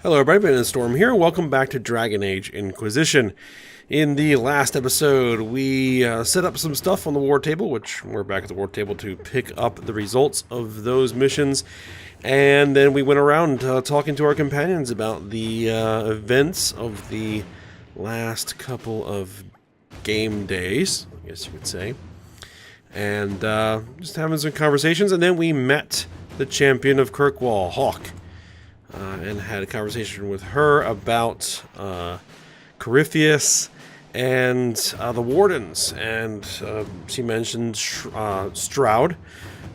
Hello everybody, Ben and Storm here. Welcome back to Dragon Age Inquisition. In the last episode, we set up some stuff on the war table, which we're back at the war table to pick up the results of those missions. And then we went around talking to our companions about the events of the last couple of game days, I guess you could say. And just having some conversations, and then we met the champion of Kirkwall, Hawk. And had a conversation with her about Corypheus and the Wardens. And she mentioned Stroud,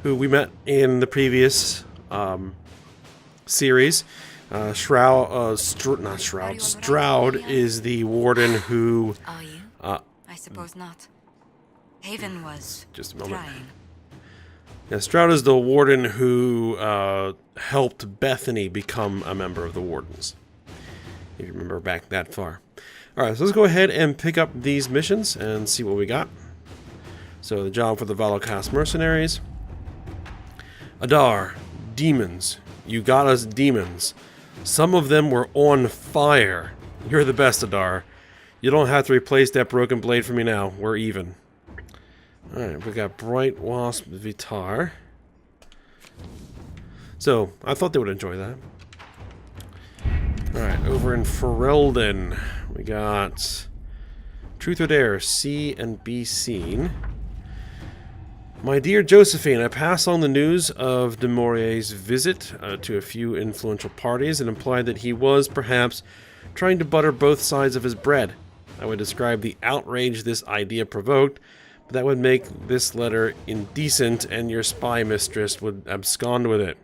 who we met in the previous series. Stroud is the Warden who... Are you? I suppose not. Haven was just a moment. trying. Yeah, Stroud is the Warden who helped Bethany become a member of the Wardens. If you remember back that far. Alright, so let's go ahead and pick up these missions and see what we got. So, the job for the Valocast mercenaries. Adar, demons. You got us demons. Some of them were on fire. You're the best, Adar. You don't have to replace that broken blade for me now. We're even. Alright, we got Bright Wasp Vitar. So, I thought they would enjoy that. Alright, over in Ferelden, we got Truth or Dare, see and be seen. My dear Josephine, I pass on the news of de Maurier's visit to a few influential parties and implied that he was, perhaps, trying to butter both sides of his bread. I would describe the outrage this idea provoked, but that would make this letter indecent and your spy mistress would abscond with it.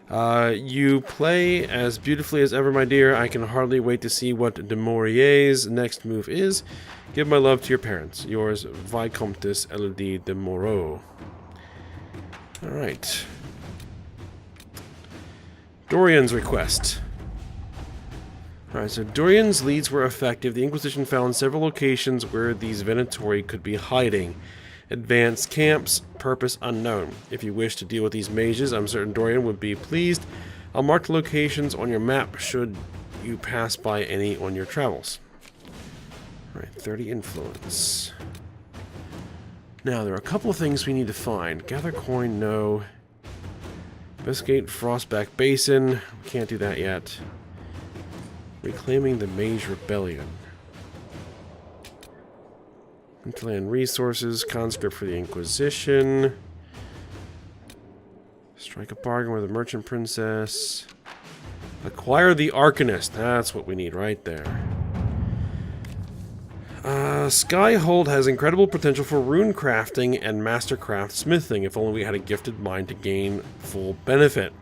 You play as beautifully as ever, my dear. I can hardly wait to see what de Maurier's next move is. Give my love to your parents. Yours, Vicomtesse Elodie de Moreau. Alright. Dorian's request. Alright, so Dorian's leads were effective. The Inquisition found several locations where these Venatori could be hiding. Advanced camps, purpose unknown. If you wish to deal with these mages, I'm certain Dorian would be pleased. I'll mark the locations on your map should you pass by any on your travels. Alright, 30 influence. Now, there are a couple of things we need to find. Gather coin, no. Investigate Frostback Basin. We can't do that yet. Reclaiming the Mage Rebellion. Interland resources, conscript for the Inquisition. Strike a bargain with a merchant princess. Acquire the Arcanist. That's what we need right there. Skyhold has incredible potential for rune crafting and mastercraft smithing, if only we had a gifted mind to gain full benefit.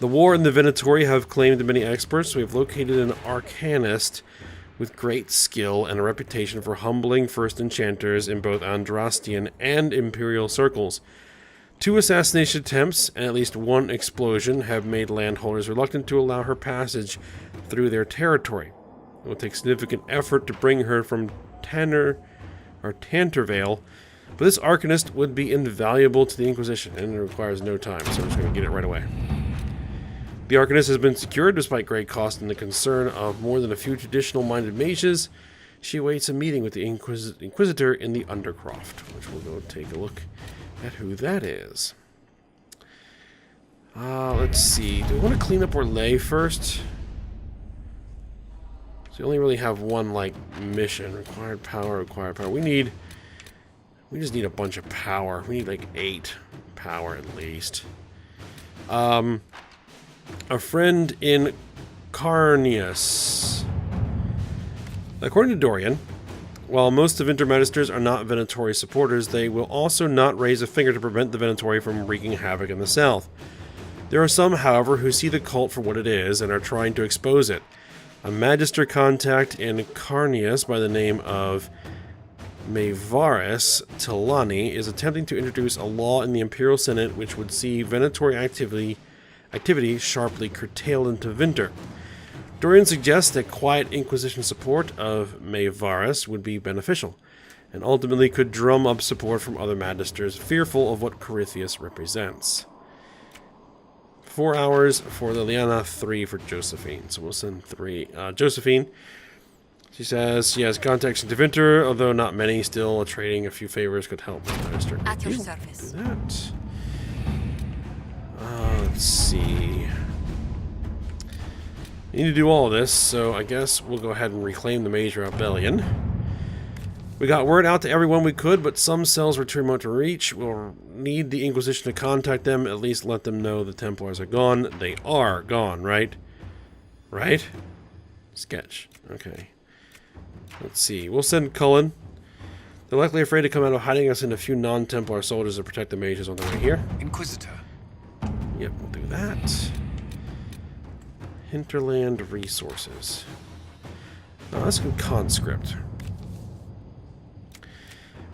The War and the Venatori have claimed many experts, so we have located an Arcanist with great skill and a reputation for humbling first enchanters in both Andrastian and Imperial circles. 2 assassination attempts and at least 1 explosion have made landholders reluctant to allow her passage through their territory. It will take significant effort to bring her from Tantervale, but this Arcanist would be invaluable to the Inquisition, and it requires no time, so I'm just going to get it right away. The Arcanist has been secured despite great cost and the concern of more than a few traditional-minded mages. She awaits a meeting with the Inquisitor in the Undercroft, which we'll go take a look at who that is. Let's see. Do we want to clean up Orlais first? So we only really have one, mission. Required power. We just need a bunch of power. We need, 8 power at least. A friend in Carnius. According to Dorian, while most of Intermagisters are not Venatori supporters, they will also not raise a finger to prevent the Venatori from wreaking havoc in the south. There are some, however, who see the cult for what it is and are trying to expose it. A Magister contact in Carnius by the name of Maevaris Tilani is attempting to introduce a law in the Imperial Senate which would see Venatori activity sharply curtailed into winter. Dorian suggests that quiet Inquisition support of Maevaris would be beneficial, and ultimately could drum up support from other Magisters fearful of what Corypheus represents. 4 hours for Liliana, 3 for Josephine. So we'll send 3. Josephine, she says she has contacts in Devinter, although not many. Still, trading a few favors could help. At your service. Do that. Let's see. We need to do all of this, so I guess we'll go ahead and reclaim the Major Rebellion. We got word out to everyone we could, but some cells were too remote to reach. We'll need the Inquisition to contact them, at least let them know the Templars are gone. They are gone, right? Right? Sketch. Okay. Let's see. We'll send Cullen. They're likely afraid to come out of hiding us in a few non-Templar soldiers to protect the mages on their way here. Inquisitor. Yep, we'll do that. Hinterland resources. Oh, that's a conscript.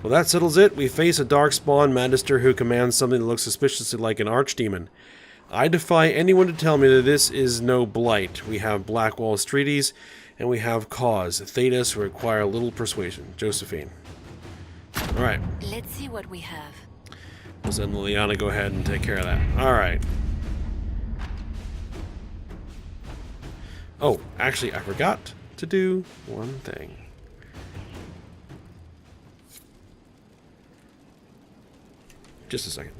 Well, that settles it. We face a darkspawn magister who commands something that looks suspiciously like an archdemon. I defy anyone to tell me that this is no blight. We have Blackwall's treaties, and we have cause. Thedas who require little persuasion. Josephine. Alright. Let's see what we have. We'll send Liliana go ahead and take care of that. Alright. Oh, actually, I forgot to do one thing. Just a second.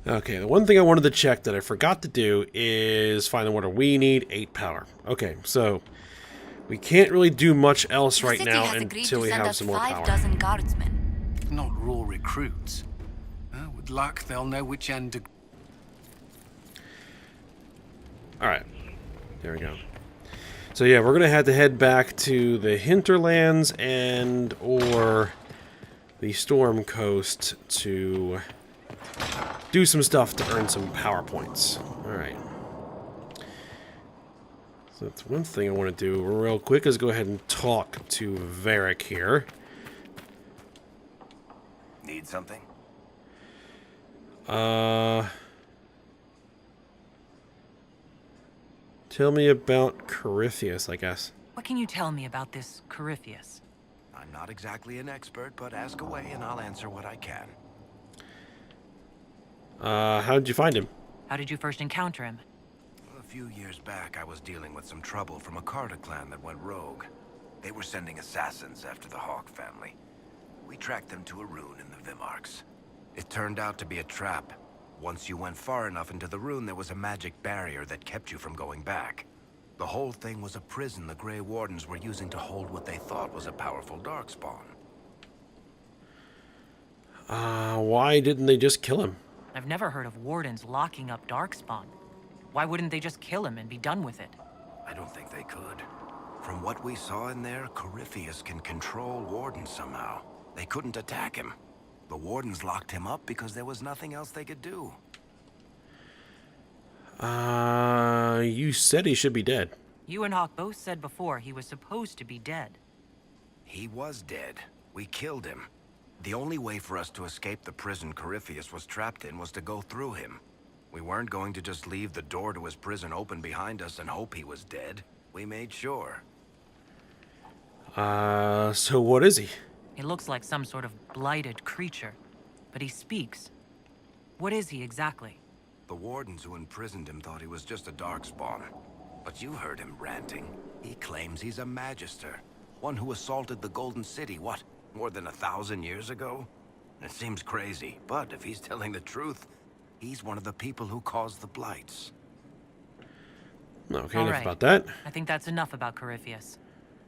Okay, the one thing I wanted to check that I forgot to do is find the water. We need 8 power. Okay, so we can't really do much else right now until we have some more power. 5 dozen guardsmen. Not raw recruits. With luck, they'll know which end to... Alright, there we go. So yeah, we're going to have to head back to the hinterlands and or the storm coast to do some stuff to earn some power points. Alright. So that's one thing I want to do real quick is go ahead and talk to Varric here. Need something? Tell me about Corypheus, I guess. What can you tell me about this Corypheus? I'm not exactly an expert, but ask away and I'll answer what I can. How did you find him? How did you first encounter him? A few years back, I was dealing with some trouble from a Carter clan that went rogue. They were sending assassins after the Hawk family. We tracked them to a rune in the Vimarks. It turned out to be a trap. Once you went far enough into the rune, there was a magic barrier that kept you from going back. The whole thing was a prison the Grey Wardens were using to hold what they thought was a powerful darkspawn. Why didn't they just kill him? I've never heard of wardens locking up darkspawn. Why wouldn't they just kill him and be done with it? I don't think they could. From what we saw in there, Corypheus can control wardens somehow. They couldn't attack him. The wardens locked him up because there was nothing else they could do. You said he should be dead. You and Hawk both said before he was supposed to be dead. He was dead. We killed him. The only way for us to escape the prison Corypheus was trapped in was to go through him. We weren't going to just leave the door to his prison open behind us and hope he was dead. We made sure. So what is he? He looks like some sort of blighted creature, but he speaks. What is he exactly? The wardens who imprisoned him thought he was just a darkspawn. But you heard him ranting. He claims he's a magister. One who assaulted the Golden City, what, more than 1,000 years ago? It seems crazy, but if he's telling the truth, he's one of the people who caused the blights. Okay, All enough right. about that. I think that's enough about Corypheus.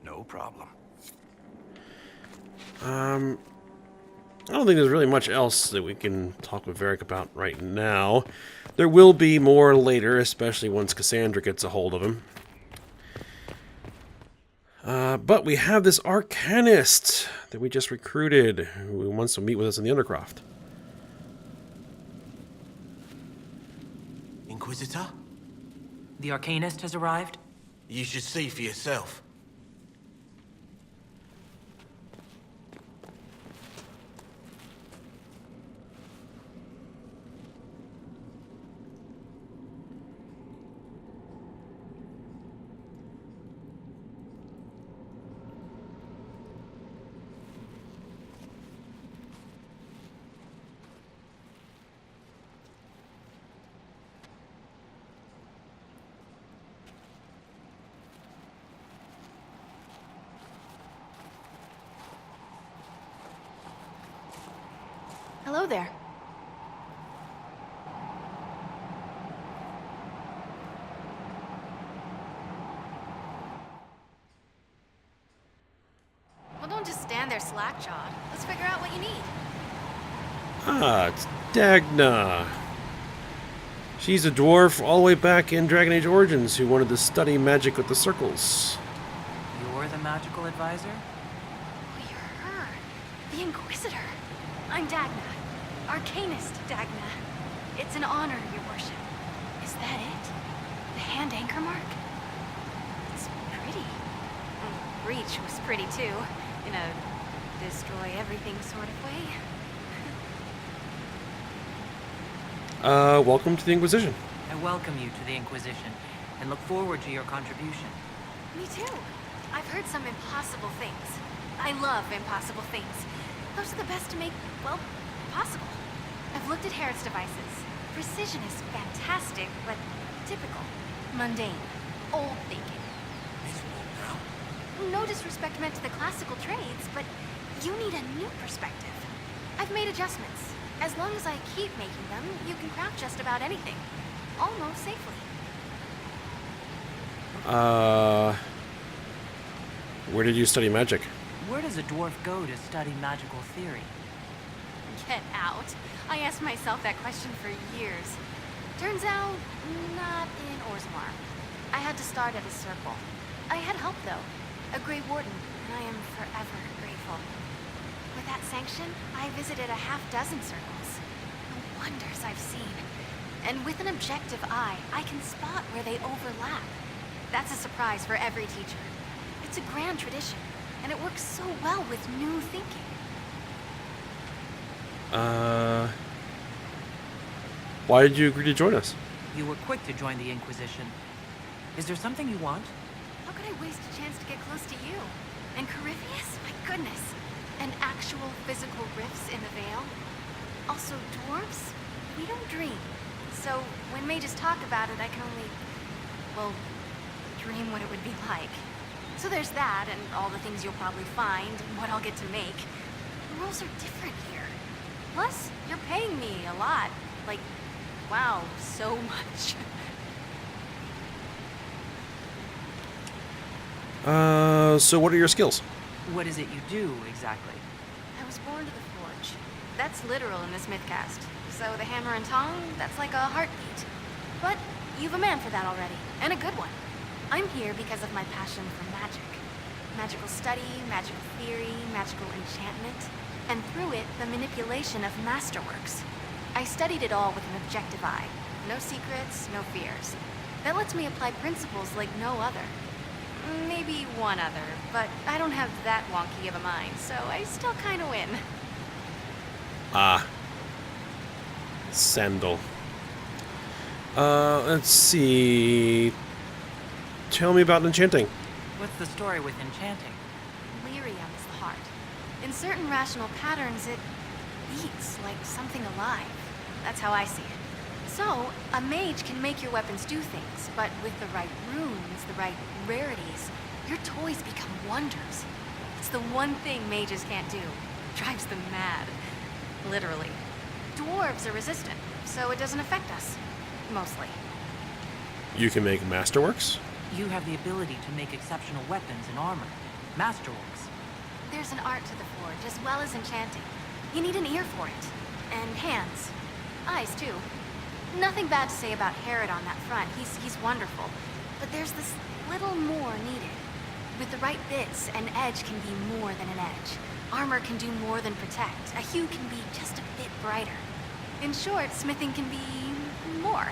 No problem. I don't think there's really much else that we can talk with Varric about right now. There will be more later, especially once Cassandra gets a hold of him. But we have this Arcanist that we just recruited who wants to meet with us in the Undercroft. Inquisitor? The Arcanist has arrived? You should see for yourself. Hello there. Well, don't just stand there slack-jawed. Let's figure out what you need. Ah, it's Dagna. She's a dwarf all the way back in Dragon Age Origins who wanted to study magic with the circles. You're the magical advisor? Oh, you're her. The Inquisitor. I'm Dagna. Arcanist Dagna. It's an honor, your worship. Is that it? The hand anchor mark? It's pretty. And Breach was pretty too. In a destroy everything sort of way. Welcome to the Inquisition. I welcome you to the Inquisition, and look forward to your contribution. Me too. I've heard some impossible things. I love impossible things. Those are the best to make, well, possible. I've looked at Herod's devices. Precision is fantastic, but typical. Mundane. Old thinking. It's what now? No disrespect meant to the classical trades, but you need a new perspective. I've made adjustments. As long as I keep making them, you can craft just about anything. Almost safely. Where did you study magic? Where does a dwarf go to study magical theory? Get out. I asked myself that question for years. Turns out, not in Orzammar. I had to start at a circle. I had help, though. A Grey Warden, and I am forever grateful. With that sanction, I visited a half-dozen circles. The wonders I've seen. And with an objective eye, I can spot where they overlap. That's a surprise for every teacher. It's a grand tradition, and it works so well with new thinking. Why did you agree to join us? You were quick to join the Inquisition. Is there something you want? How could I waste a chance to get close to you? And Corypheus? My goodness. And actual physical rifts in the Veil? Also, dwarves? We don't dream. So, when mages talk about it, I can only, well, dream what it would be like. So there's that, and all the things you'll probably find, and what I'll get to make. The rules are different here. Plus, you're paying me a lot. Like, wow, so much. So what are your skills? What is it you do, exactly? I was born to the forge. That's literal in this mythcast. So the hammer and tongue, that's like a heartbeat. But you've a man for that already, and a good one. I'm here because of my passion for magic. Magical study, magical theory, magical enchantment, and through it, the manipulation of masterworks. I studied it all with an objective eye. No secrets, no fears. That lets me apply principles like no other. Maybe one other, but I don't have that wonky of a mind, so I still kind of win. Ah. Sandal. Let's see. Tell me about enchanting. What's the story with enchanting? Lyrium is the heart. In certain rational patterns, it beats like something alive. That's how I see it. So, a mage can make your weapons do things, but with the right runes, the right rarities, your toys become wonders. It's the one thing mages can't do. Drives them mad. Literally. Dwarves are resistant, so it doesn't affect us. Mostly. You can make masterworks? You have the ability to make exceptional weapons and armor. Masterworks. There's an art to the forge, as well as enchanting. You need an ear for it. And hands. Eyes, too. Nothing bad to say about Herod on that front. He's wonderful. But there's this little more needed. With the right bits, an edge can be more than an edge. Armor can do more than protect. A hue can be just a bit brighter. In short, smithing can be more.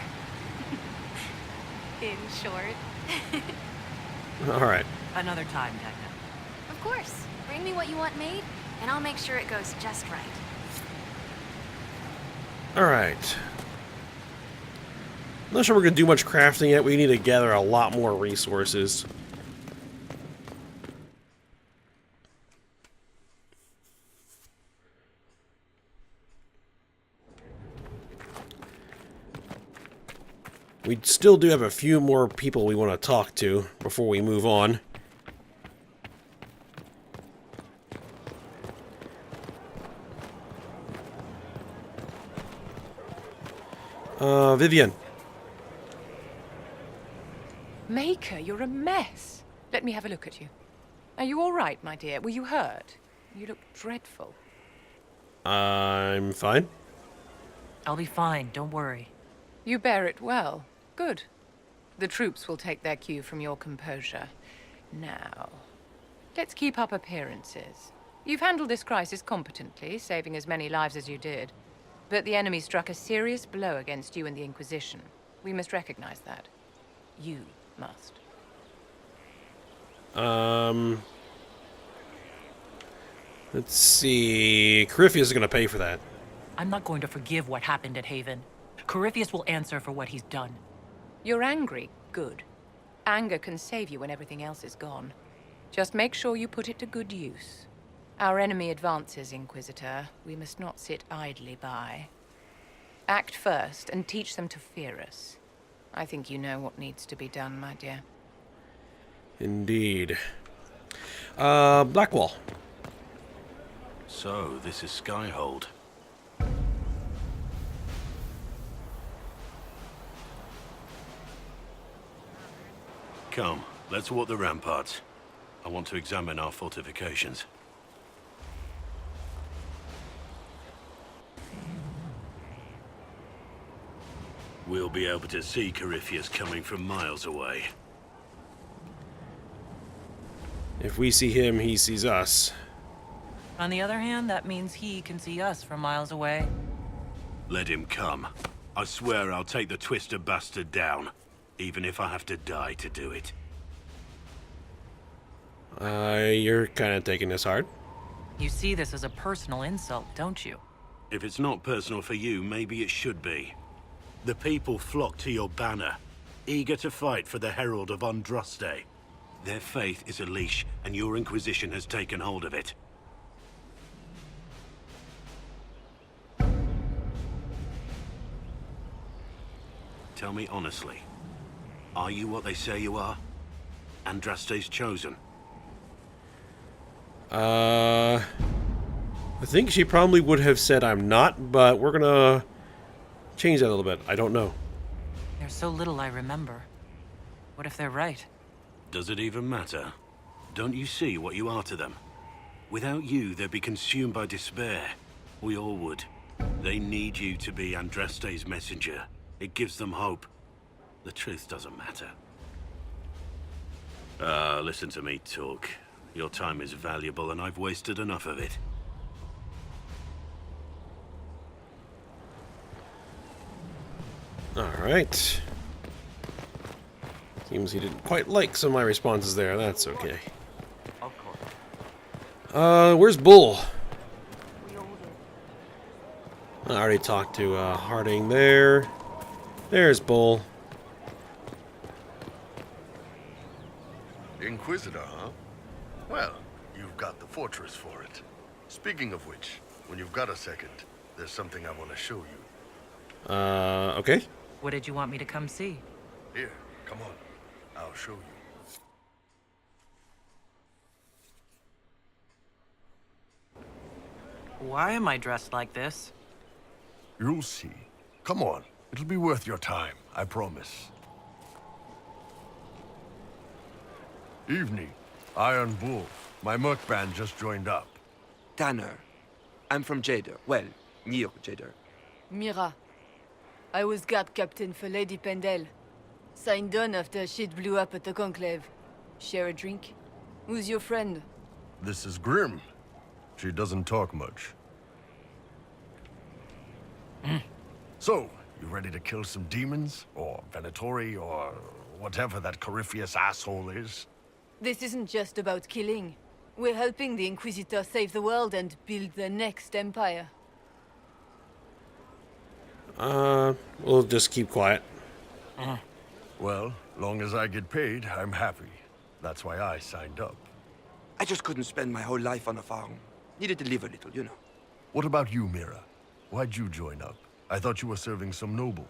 In short. Alright. Another time, Dagna. Of course. Bring me what you want made, and I'll make sure it goes just right. Alright. Not sure we're going to do much crafting yet. We need to gather a lot more resources. We still do have a few more people we want to talk to before we move on. Vivian. Maker, you're a mess. Let me have a look at you. Are you all right, my dear? Were you hurt? You look dreadful. I'm fine. I'll be fine, don't worry. You bear it well. Good. The troops will take their cue from your composure. Now, let's keep up appearances. You've handled this crisis competently, saving as many lives as you did. But the enemy struck a serious blow against you and the Inquisition. We must recognize that. You must. Let's see. Corypheus is going to pay for that. I'm not going to forgive what happened at Haven. Corypheus will answer for what he's done. You're angry. Good. Anger can save you when everything else is gone. Just make sure you put it to good use. Our enemy advances, Inquisitor. We must not sit idly by. Act first and teach them to fear us. I think you know what needs to be done, my dear. Indeed. Blackwall. So, this is Skyhold. Come, let's walk the ramparts. I want to examine our fortifications. We'll be able to see Corypheus coming from miles away. If we see him, he sees us. On the other hand, that means he can see us from miles away. Let him come. I swear I'll take the twister bastard down, even if I have to die to do it. You're kind of taking this hard. You see this as a personal insult, don't you? If it's not personal for you, maybe it should be. The people flock to your banner, eager to fight for the Herald of Andraste. Their faith is a leash, and your Inquisition has taken hold of it. Tell me honestly, are you what they say you are? Andraste's chosen? I think she probably would have said I'm not, but we're gonna change that a little bit. I don't know. There's so little I remember. What if they're right? Does it even matter? Don't you see what you are to them? Without you, they'd be consumed by despair. We all would. They need you to be Andraste's messenger. It gives them hope. The truth doesn't matter. Listen to me talk. Your time is valuable and I've wasted enough of it. Alright. Seems he didn't quite like some of my responses there. That's okay. Where's Bull? I already talked to Harding there. There's Bull. Inquisitor, huh? Well, you've got the fortress for it. Speaking of which, when you've got a second, there's something I want to show you. Okay. What did you want me to come see? Here, come on. I'll show you. Why am I dressed like this? You'll see. Come on. It'll be worth your time, I promise. Evening. Iron Bull. My merc band just joined up. Tanner. I'm from Jader. Well, near Jader. Mira. I was guard captain for Lady Pendel. Signed on after shit blew up at the Conclave. Share a drink? Who's your friend? This is Grim. She doesn't talk much. So, you ready to kill some demons? Or Venatori? Or whatever that Corypheus asshole is? This isn't just about killing. We're helping the Inquisitor save the world and build the next empire. We'll just keep quiet. Well, long as I get paid, I'm happy. That's why I signed up. I just couldn't spend my whole life on a farm. Needed to live a little, you know. What about you, Mira? Why'd you join up? I thought you were serving some noble.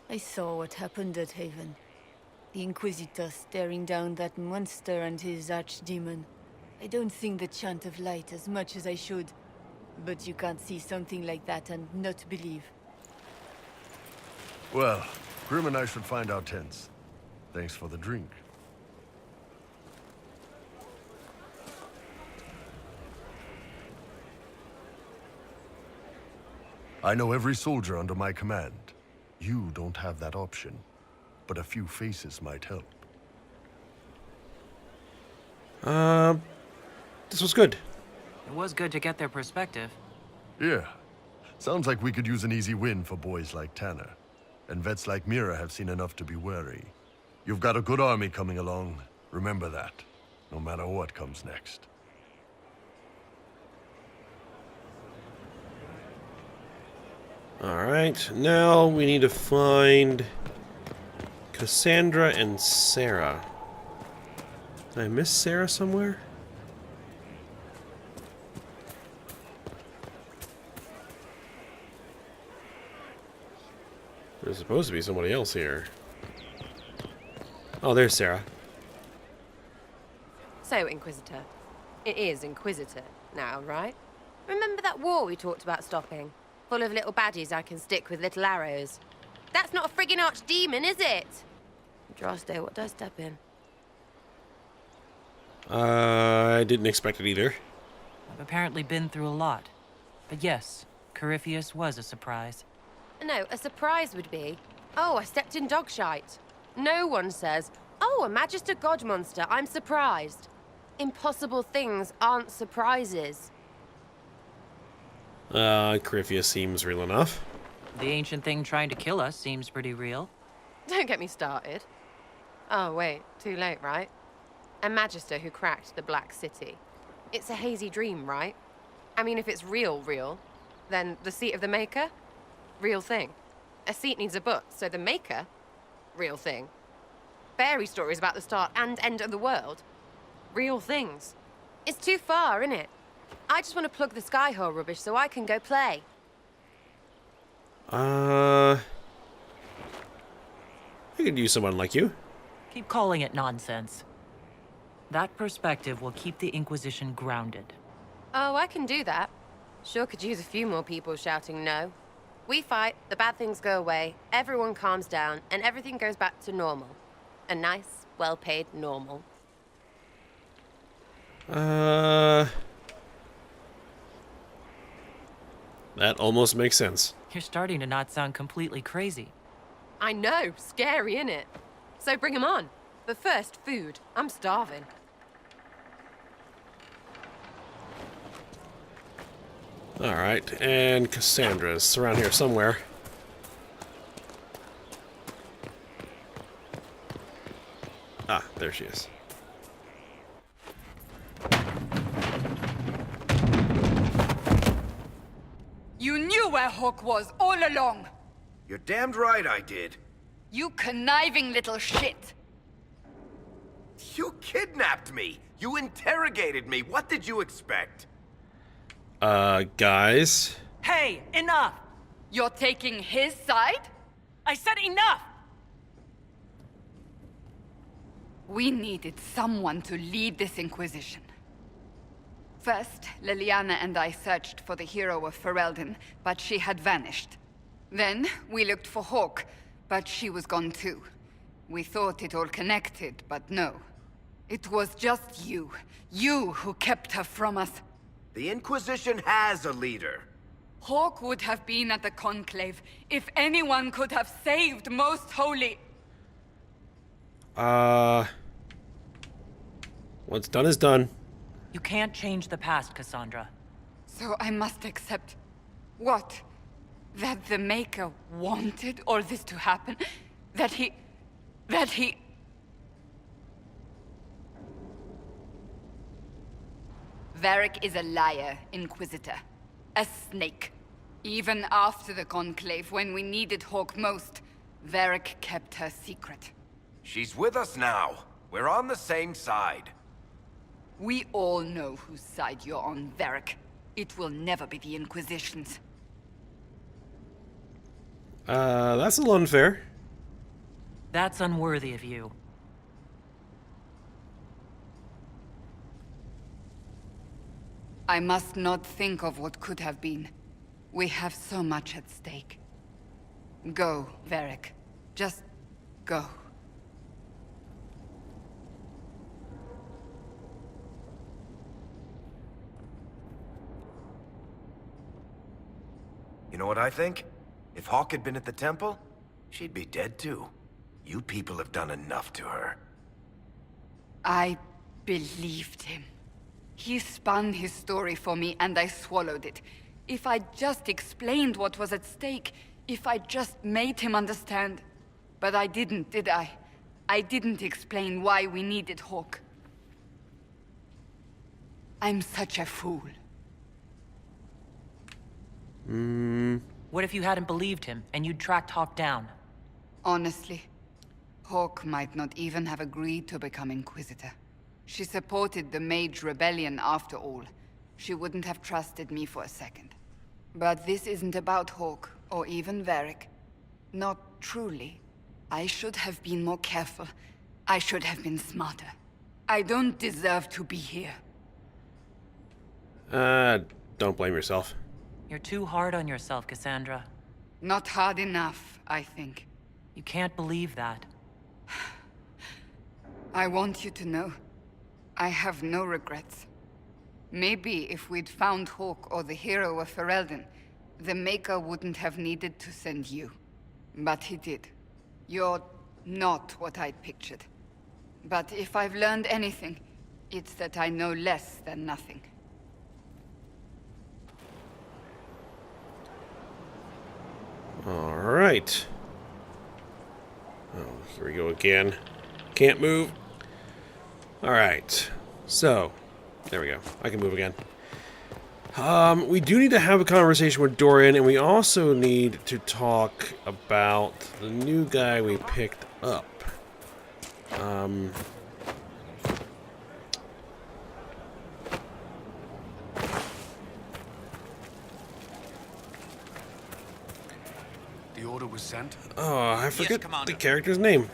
I saw what happened at Haven. The Inquisitor staring down that monster and his archdemon. I don't sing the chant of light as much as I should. But you can't see something like that and not believe. Well, Grim and I should find our tents. Thanks for the drink. I know every soldier under my command. You don't have that option, but a few faces might help. This was good. It was good to get their perspective. Yeah. Sounds like we could use an easy win for boys like Tanner. And vets like Mira have seen enough to be wary. You've got a good army coming along. Remember that, no matter what comes next. Alright, now we need to find Cassandra and Sarah. Did I miss Sarah somewhere? There's supposed to be somebody else here. Oh, there's Sarah. So, Inquisitor. It is Inquisitor now, right? Remember that war we talked about stopping? Full of little baddies I can stick with little arrows. That's not a friggin' archdemon, is it? Droste, what do I step in? I didn't expect it either. I've apparently been through a lot. But yes, Corypheus was a surprise. No, a surprise would be, oh, I stepped in dog shite. No one says, oh, a Magister God monster, I'm surprised. Impossible things aren't surprises. Corypheus seems real enough. The ancient thing trying to kill us seems pretty real. Don't get me started. Oh, wait, too late, right? A Magister who cracked the Black City. It's a hazy dream, right? I mean, if it's real, then the seat of the Maker? Real thing. A seat needs a butt, so the Maker? Real thing. Fairy stories about the start and end of the world? Real things. It's too far, innit? I just want to plug the Skyhole rubbish so I can go play. I could use someone like you. Keep calling it nonsense. That perspective will keep the Inquisition grounded. Oh, I can do that. Sure could use a few more people shouting no. We fight, the bad things go away, everyone calms down, and everything goes back to normal. A nice, well-paid normal. That almost makes sense. You're starting to not sound completely crazy. I know, scary, innit? So bring 'em on. But first, food. I'm starving. Alright, and Cassandra's around here somewhere. Ah, there she is. You knew where Hawk was all along! You're damned right I did. You conniving little shit! You kidnapped me! You interrogated me! What did you expect? Guys? Hey, enough! You're taking his side? I said enough! We needed someone to lead this Inquisition. First, Liliana and I searched for the hero of Ferelden, but she had vanished. Then, we looked for Hawk, but she was gone too. We thought it all connected, but no. It was just you. You who kept her from us. The Inquisition has a leader. Hawk would have been at the Conclave if anyone could have saved Most Holy. What's done is done. You can't change the past, Cassandra. So I must accept... what? That the Maker wanted all this to happen? That he... Varric is a liar, Inquisitor. A snake. Even after the Conclave, when we needed Hawk most, Varric kept her secret. She's with us now. We're on the same side. We all know whose side you're on, Varric. It will never be the Inquisition's. That's a little unfair. That's unworthy of you. I must not think of what could have been. We have so much at stake. Go, Varric. Just go. You know what I think? If Hawk had been at the temple, she'd be dead too. You people have done enough to her. I believed him. He spun his story for me and I swallowed it. If I just explained what was at stake, if I just made him understand. But I didn't, did I? I didn't explain why we needed Hawk. I'm such a fool. What if you hadn't believed him, and you'd tracked Hawk down? Honestly, Hawk might not even have agreed to become Inquisitor. She supported the Mage Rebellion after all. She wouldn't have trusted me for a second. But this isn't about Hawk, or even Varric. Not truly. I should have been more careful. I should have been smarter. I don't deserve to be here. Don't blame yourself. You're too hard on yourself, Cassandra. Not hard enough, I think. You can't believe that. I want you to know, I have no regrets. Maybe if we'd found Hawk or the hero of Ferelden, the Maker wouldn't have needed to send you. But he did. You're not what I'd pictured. But if I've learned anything, it's that I know less than nothing. All right. Oh, here we go again. Can't move. All right. So, there we go. I can move again. We do need to have a conversation with Dorian, and we also need to talk about the new guy we picked up. The order was sent? Oh, I forget the character's name.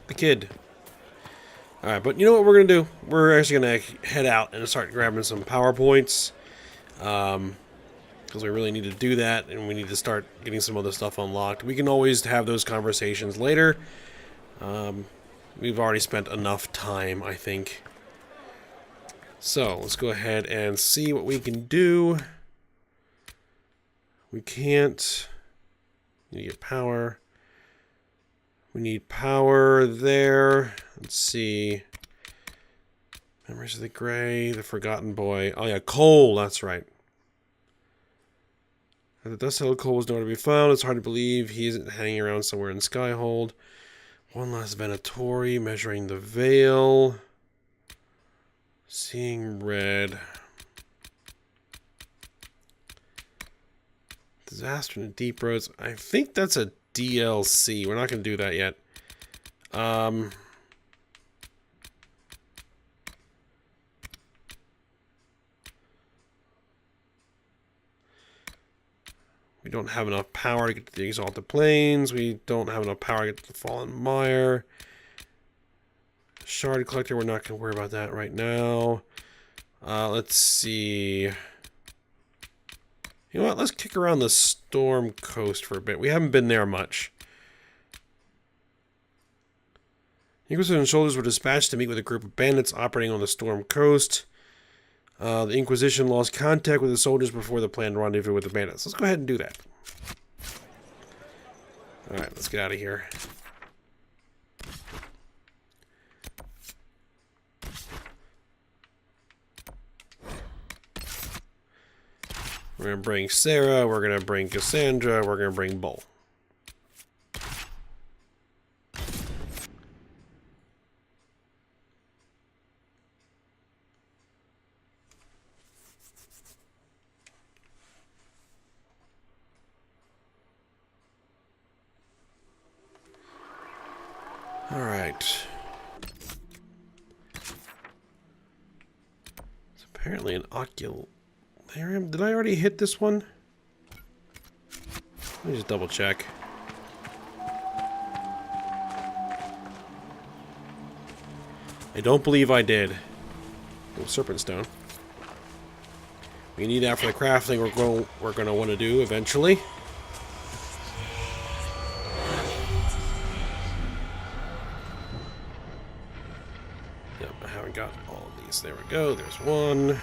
The kid. Alright, but you know what we're going to do? We're actually going to head out and start grabbing some PowerPoints. Because we really need to do that, and we need to start getting some other stuff unlocked. We can always have those conversations later. We've already spent enough time, I think. So, let's go ahead and see what we can do. We can't... We need power. We need power there. Let's see. Memories of the Grey, the Forgotten Boy. Oh yeah, Cole, that's right. The dust settled, Cole was nowhere to be found. It's hard to believe he isn't hanging around somewhere in Skyhold. One last Venatori, measuring the veil. Seeing red. Disaster in the Deep Roads. I think that's a DLC. We're not going to do that yet. We don't have enough power to get to the Exalted Plains. We don't have enough power to get to the Fallen Mire. Shard Collector, we're not going to worry about that right now. Let's see... You know what? Let's kick around the Storm Coast for a bit. We haven't been there much. Inquisition soldiers were dispatched to meet with a group of bandits operating on the Storm Coast. The Inquisition lost contact with the soldiers before the planned rendezvous with the bandits. Let's go ahead and do that. Alright, let's get out of here. We're going to bring Sarah, we're going to bring Cassandra, we're going to bring Bull. Alright. It's apparently an ocul... Did I already hit this one? Let me just double check. I don't believe I did. Oh, Serpent Stone. We need that for the crafting we're going to want to do eventually. Yep, I haven't got all of these. There we go. There's one.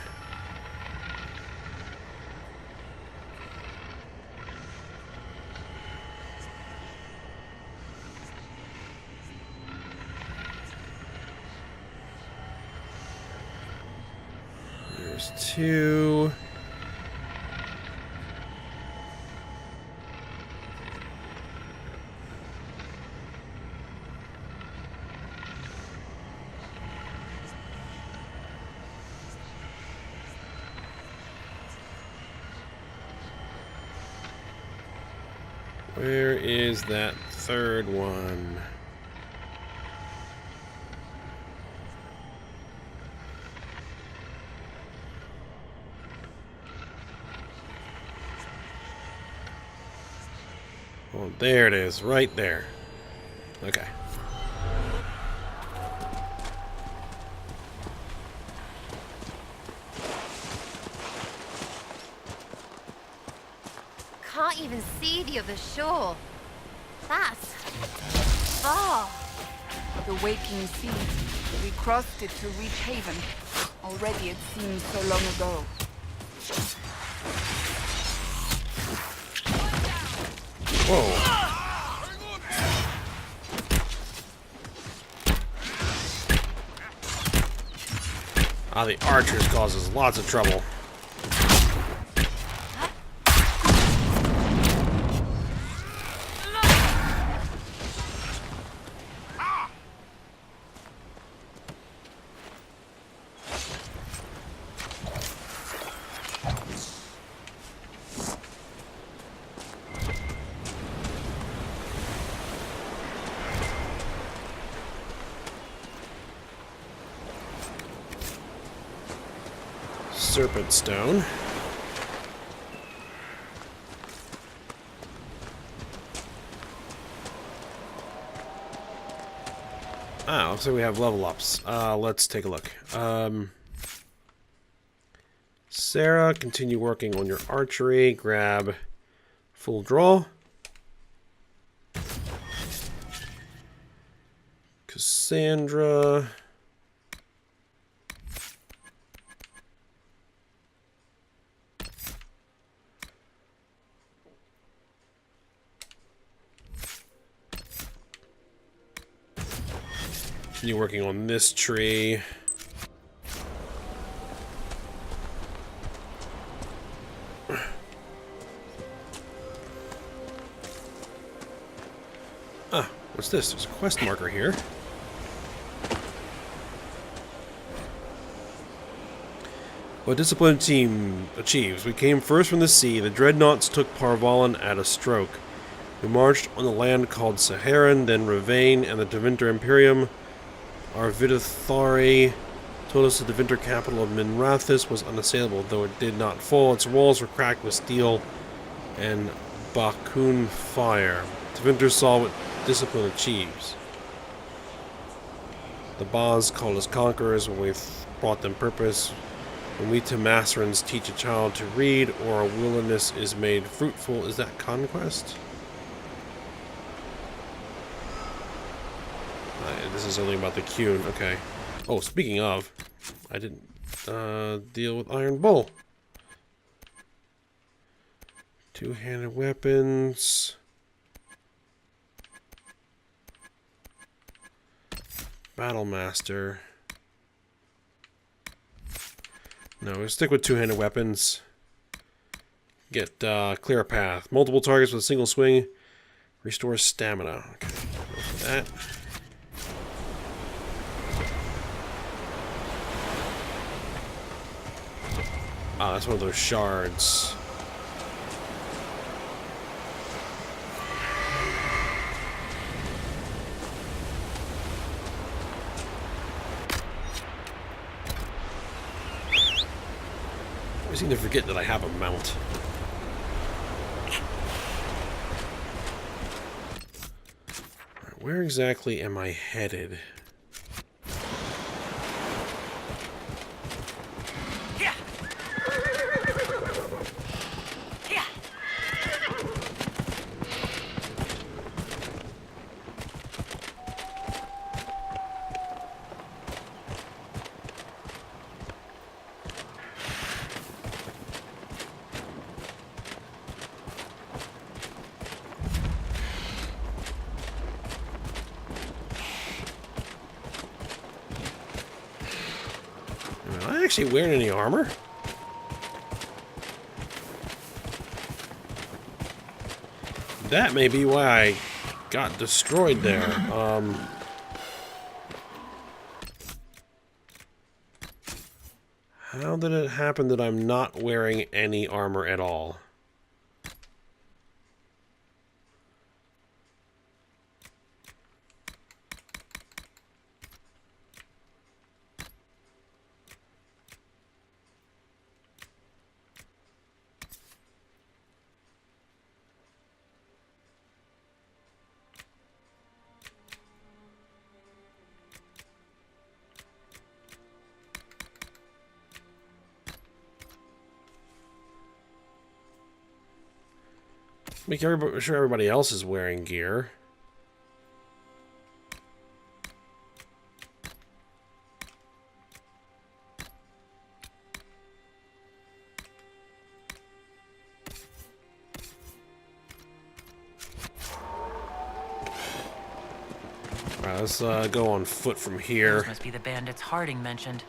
There's two. Where is that third one? Oh, there it is, right there. Okay. Can't even see the other shore. That's far. The waking sea. We crossed it to reach haven. Already it seems so long ago. Whoa. Ah, the archers causes lots of trouble. Serpent stone. Ah, looks like we have level ups. Let's take a look. Sarah, continue working on your archery. Grab full draw. Cassandra. Continue working on this tree. Ah, what's this? There's a quest marker here. What disciplined team achieves? We came first from the sea. The dreadnoughts took Parvalan at a stroke. We marched on the land called Saharan, then Ravane and the Tevinter Imperium. Our Vidithari told us that the Tevinter capital of Minrathis was unassailable, though it did not fall. Its walls were cracked with steel and Bakun fire. Tevinter saw what discipline achieves. The Baz called us conquerors when we brought them purpose. When we Temasrans teach a child to read, or a wilderness is made fruitful, is that conquest? This is only about the Qun, okay. Oh, speaking of, I didn't deal with Iron Bull. Two-handed weapons. Battlemaster. No, we'll stick with two-handed weapons. Get clear a path. Multiple targets with a single swing. Restores stamina. Okay, go for that. Ah, that's one of those shards. I seem to forget that I have a mount. Right, where exactly am I headed? actually wearing any armor? That may be why I got destroyed there. How did it happen that I'm not wearing any armor at all? Make sure everybody else is wearing gear. Alright, let's go on foot from here. Those must be the bandits Harding mentioned.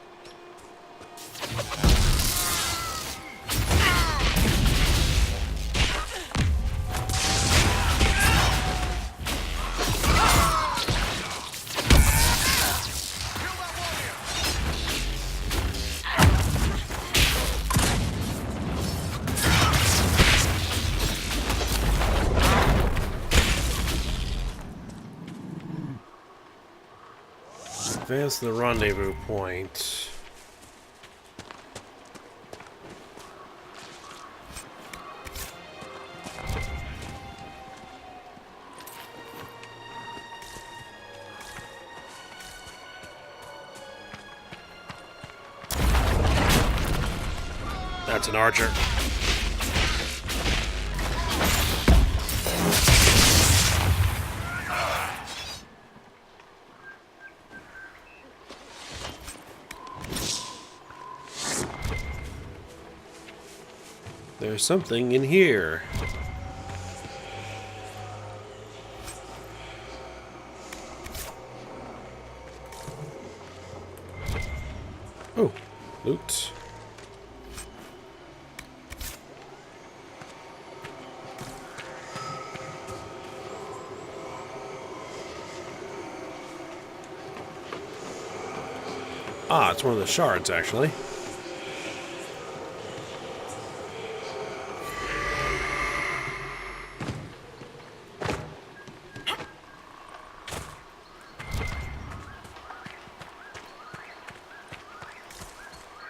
Advance to the rendezvous point. That's an archer. There's something in here. Oh, loot. Ah, it's one of the shards, actually.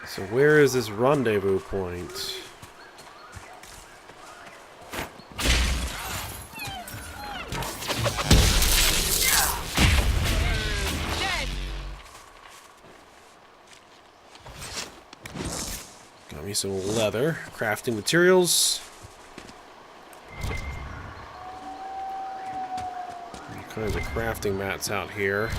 So where is this rendezvous point? Got me some leather, crafting materials. All kinds of crafting mats out here.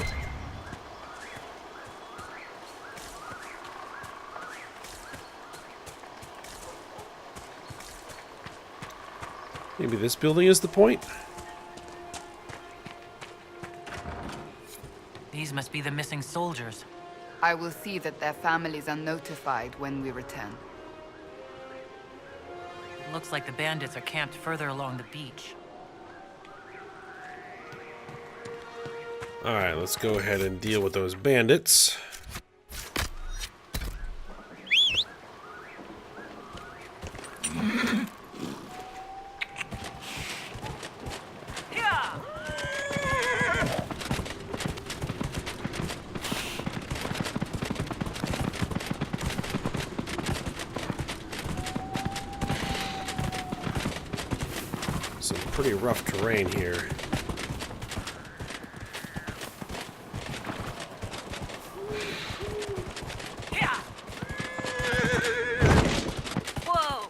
Maybe this building is the point? These must be the missing soldiers. I will see that their families are notified when we return. Looks like the bandits are camped further along the beach. Alright, let's go ahead and deal with those bandits. Some pretty rough terrain here. Whoa!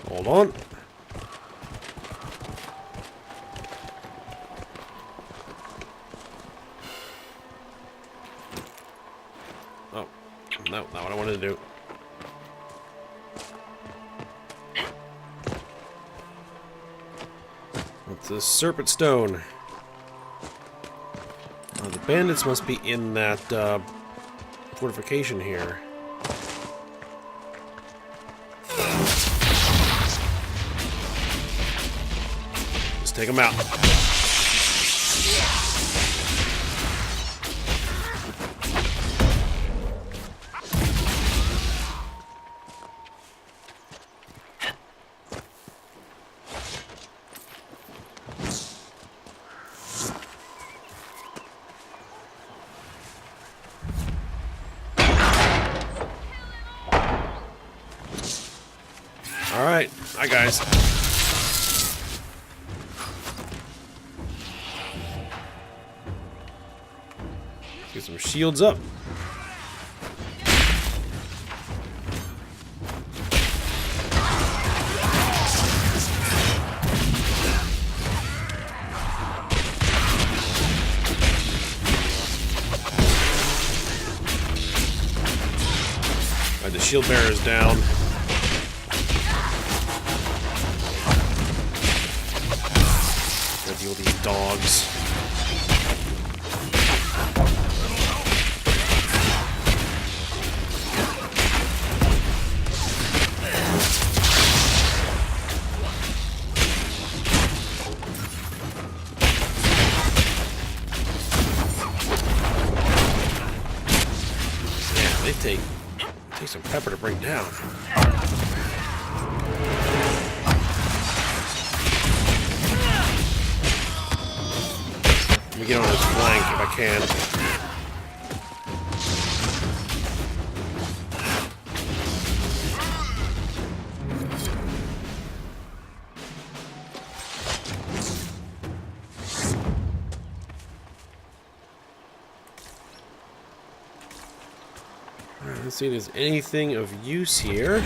Hold on. Oh, no, not what I wanted to do. What's this? Serpent stone. The bandits must be in that fortification here. Let's take them out. Alright, hi guys. Get some shields up. Alright, the shield bearer is down. Deal with these dogs. Yeah, they take some pepper to bring down. Let me get on his flank if I can. Alright, let's see if there's anything of use here.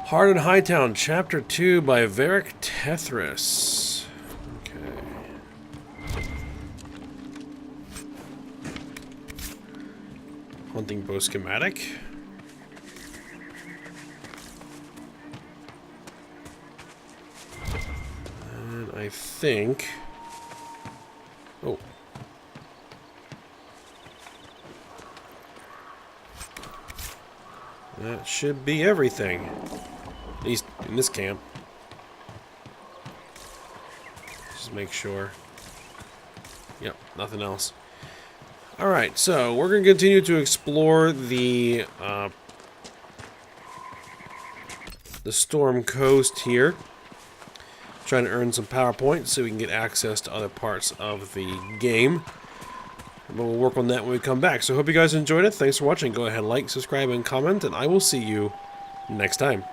Heart in Hightown, Chapter 2 by Varric Tethris. Hunting bow schematic. And I think... Oh. That should be everything. At least in this camp. Just make sure. Yep, nothing else. Alright, so we're going to continue to explore the Storm Coast here. Trying to earn some power points so we can get access to other parts of the game. But we'll work on that when we come back. So I hope you guys enjoyed it. Thanks for watching. Go ahead, like, subscribe, and comment, and I will see you next time.